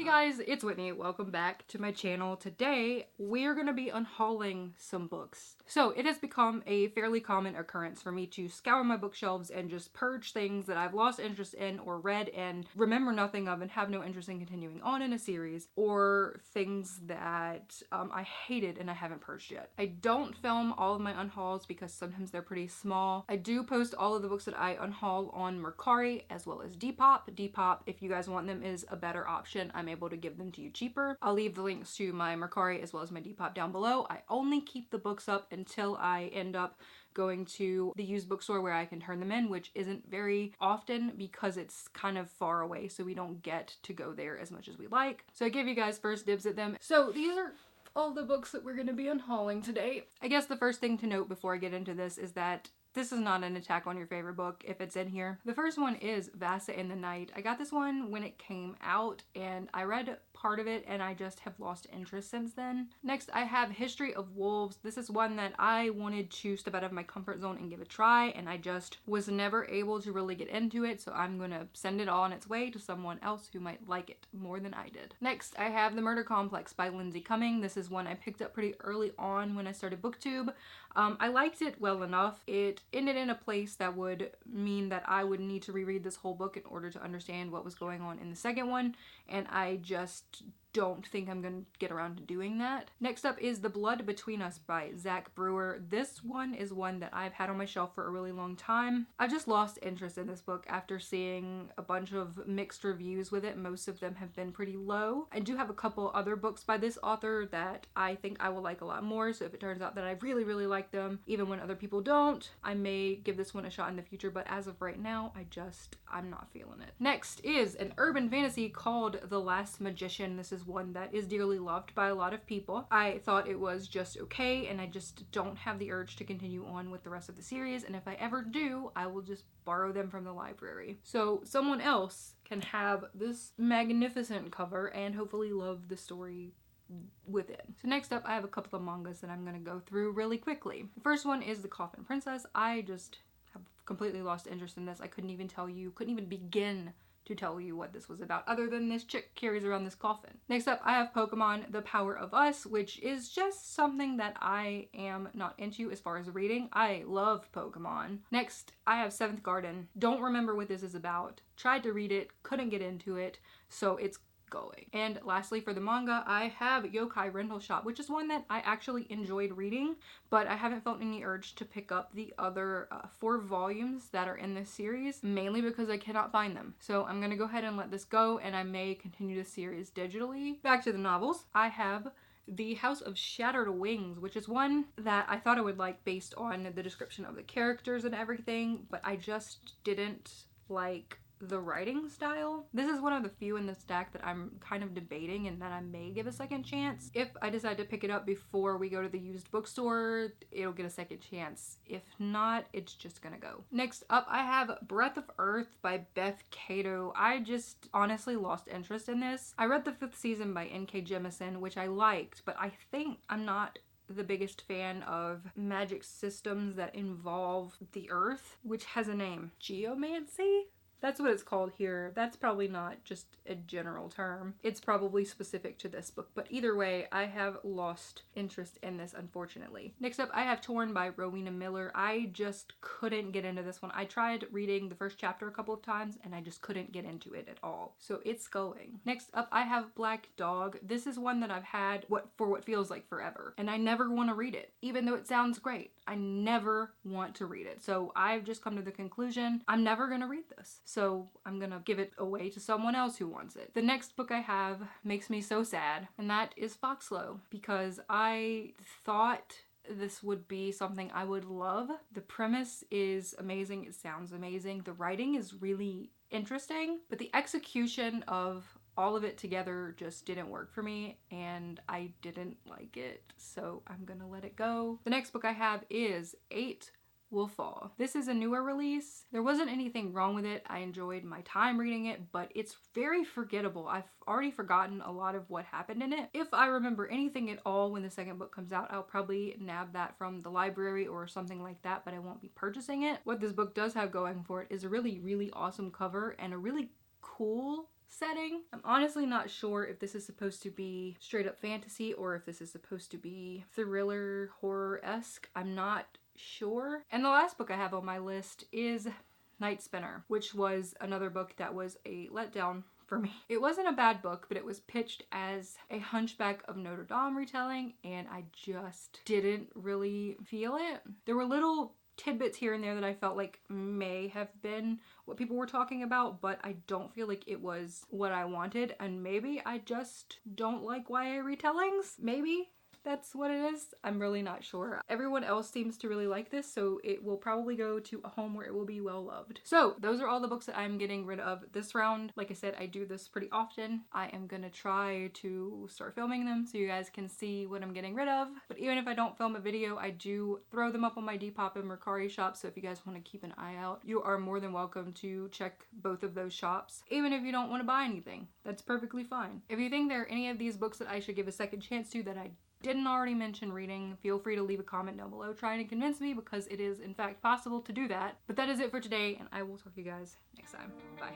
guys, it's Whitney. Welcome back to my channel. Today, we're gonna be unhauling some books. So it has become a fairly common occurrence for me to scour my bookshelves and just purge things that I've lost interest in or read and remember nothing of and have no interest in continuing on in a series, or things that I hated and I haven't purged yet. I don't film all of my unhauls because sometimes they're pretty small. I do post all of the books that I unhaul on Mercari as well as Depop. Depop, if you guys want them, is a better option. I'm able to give them to you cheaper. I'll leave the links to my Mercari as well as my Depop down below. I only keep the books up until I end up going to the used bookstore where I can turn them in, which isn't very often because it's kind of far away, so we don't get to go there as much as we like. So I give you guys first dibs at them. So these are all the books that we're going to be unhauling today. I guess the first thing to note before I get into this is that this is not an attack on your favorite book if it's in here. The first one is Vasa in the Night. I got this one when it came out and I read part of it and I just have lost interest since then. Next, I have History of Wolves. This is one that I wanted to step out of my comfort zone and give a try, and I just was never able to really get into it, so I'm gonna send it on its way to someone else who might like it more than I did. Next, I have The Murder Complex by Lindsay Cumming. This is one I picked up pretty early on when I started BookTube. I liked it well enough. It ended in a place that would mean that I would need to reread this whole book in order to understand what was going on in the second one, and I just don't think I'm gonna get around to doing that. Next up is The Blood Between Us by Zach Brewer. This one is one that I've had on my shelf for a really long time. I just lost interest in this book after seeing a bunch of mixed reviews with it. Most of them have been pretty low. I do have a couple other books by this author that I think I will like a lot more, so if it turns out that I really like them, even when other people don't, I may give this one a shot in the future, but as of right now, I'm not feeling it. Next is an urban fantasy called The Last Magician. This is one that is dearly loved by a lot of people. I thought it was just okay, and I just don't have the urge to continue on with the rest of the series, and if I ever do, I will just borrow them from the library. So someone else can have this magnificent cover and hopefully love the story within. So next up, I have a couple of mangas that I'm gonna go through really quickly. The first one is The Coffin Princess. I just have completely lost interest in this. I couldn't even begin to tell you what this was about, other than this chick carries around this coffin. Next up, I have Pokemon The Power of Us, which is just something that I am not into as far as reading. I love Pokemon. Next, I have Seventh Garden. Don't remember what this is about. Tried to read it, couldn't get into it, so it's going. And lastly, for the manga, I have Yokai Rental Shop, which is one that I actually enjoyed reading, but I haven't felt any urge to pick up the other 4 volumes that are in this series, mainly because I cannot find them. So I'm gonna go ahead and let this go, and I may continue the series digitally. Back to the novels, I have The House of Shattered Wings, which is one that I thought I would like based on the description of the characters and everything, but I just didn't like the writing style. This is one of the few in the stack that I'm kind of debating and that I may give a second chance. If I decide to pick it up before we go to the used bookstore, it'll get a second chance. If not, it's just gonna go. Next up, I have Breath of Earth by Beth Cato. I just honestly lost interest in this. I read the 5th season by N.K. Jemisin, which I liked, but I think I'm not the biggest fan of magic systems that involve the earth, which has a name. Geomancy? That's what it's called here. That's probably not just a general term. It's probably specific to this book, but either way, I have lost interest in this, unfortunately. Next up, I have Torn by Rowena Miller. I just couldn't get into this one. I tried reading the first chapter a couple of times and I just couldn't get into it at all. So it's going. Next up, I have Black Dog. This is one that I've had for what feels like forever, and I never want to read it. Even though it sounds great, I never want to read it. So I've just come to the conclusion, I'm never gonna read this. So I'm gonna give it away to someone else who wants it. The next book I have makes me so sad, and that is Foxlow, because I thought this would be something I would love. The premise is amazing, it sounds amazing, the writing is really interesting, but the execution of all of it together just didn't work for me and I didn't like it, so I'm gonna let it go. The next book I have is 8 Will Fall. This is a newer release. There wasn't anything wrong with it. I enjoyed my time reading it, but it's very forgettable. I've already forgotten a lot of what happened in it. If I remember anything at all when the second book comes out, I'll probably nab that from the library or something like that, but I won't be purchasing it. What this book does have going for it is a really awesome cover and a really cool setting. I'm honestly not sure if this is supposed to be straight up fantasy or if this is supposed to be thriller horror-esque. I'm not sure. And the last book I have on my list is Night Spinner, which was another book that was a letdown for me. It wasn't a bad book, but it was pitched as a Hunchback of Notre Dame retelling, and I just didn't really feel it. There were little tidbits here and there that I felt like may have been what people were talking about, but I don't feel like it was what I wanted, and maybe I just don't like YA retellings. Maybe that's what it is. I'm really not sure. Everyone else seems to really like this, so it will probably go to a home where it will be well loved. So those are all the books that I'm getting rid of this round. Like I said, I do this pretty often. I am gonna try to start filming them so you guys can see what I'm getting rid of. But even if I don't film a video, I do throw them up on my Depop and Mercari shop, so if you guys want to keep an eye out, you are more than welcome to check both of those shops. Even if you don't want to buy anything, that's perfectly fine. If you think there are any of these books that I should give a second chance to that I didn't already mention reading, feel free to leave a comment down below trying to convince me, because it is in fact possible to do that. But that is it for today, and I will talk to you guys next time. Bye.